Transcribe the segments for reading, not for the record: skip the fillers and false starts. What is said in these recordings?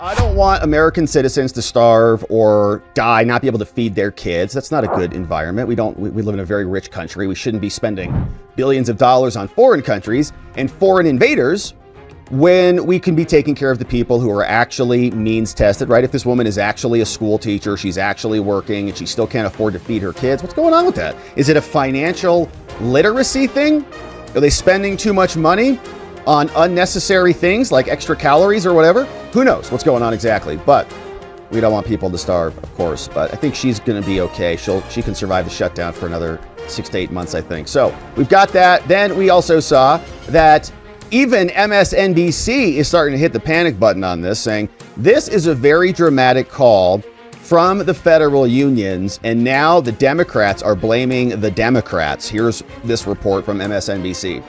I don't want American citizens to starve or die, not be able to feed their kids. That's not a good environment. We live in a very rich country. We shouldn't be spending billions of dollars on foreign countries and foreign invaders when we can be taking care of the people who are actually means tested, right? If this woman is actually a school teacher, she's actually working, and she still can't afford to feed her kids, what's going on with that? Is it a financial literacy thing? Are they spending too much money on unnecessary things like extra calories or whatever? Who knows what's going on exactly, but we don't want people to starve, of course. But I think she's going to be okay. She can survive the shutdown for another 6 to 8 months, I think. So we've got that. Then we also saw that even MSNBC is starting to hit the panic button on this, saying this is a very dramatic call from the federal unions, and now the Democrats are blaming the Democrats. Here's this report from MSNBC.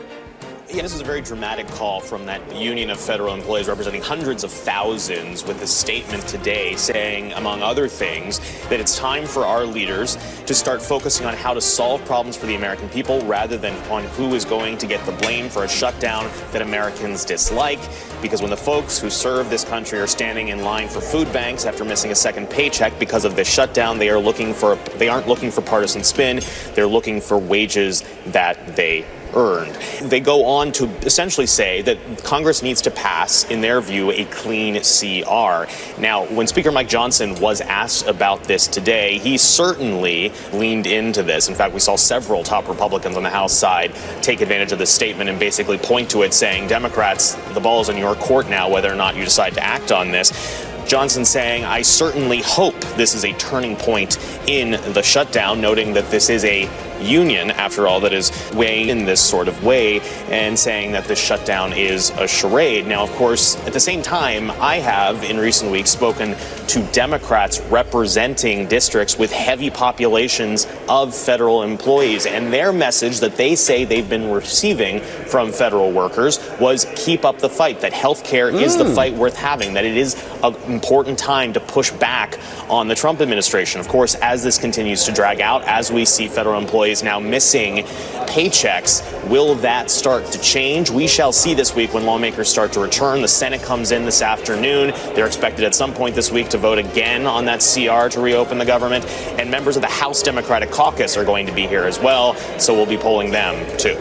Yeah, this is a very dramatic call from that union of federal employees representing hundreds of thousands with a statement today saying, among other things, that it's time for our leaders to start focusing on how to solve problems for the American people rather than on who is going to get the blame for a shutdown that Americans dislike. Because when the folks who serve this country are standing in line for food banks after missing a second paycheck because of this shutdown, they aren't looking for partisan spin. They're looking for wages that they earned. They go on to essentially say that Congress needs to pass, in their view, a clean CR. Now, when Speaker Mike Johnson was asked about this today, he certainly leaned into this. In fact, we saw several top Republicans on the House side take advantage of this statement and basically point to it, saying, Democrats, the ball is in your court now, whether or not you decide to act on this. Johnson saying, I certainly hope this is a turning point in the shutdown, noting that this is a union, after all, that is weighing in this sort of way, and saying that the shutdown is a charade. Now, of course, at the same time, I have in recent weeks spoken to Democrats representing districts with heavy populations of federal employees, and their message that they say they've been receiving from federal workers was keep up the fight, that healthcare is the fight worth having, that it is an important time to push back on the Trump administration. Of course, as this continues to drag out, as we see federal employees now missing paychecks, will that start to change? We shall see this week when lawmakers start to return. The Senate comes in this afternoon. They're expected at some point this week to vote again on that CR to reopen the government. And members of the House Democratic Caucus are going to be here as well, so we'll be polling them too.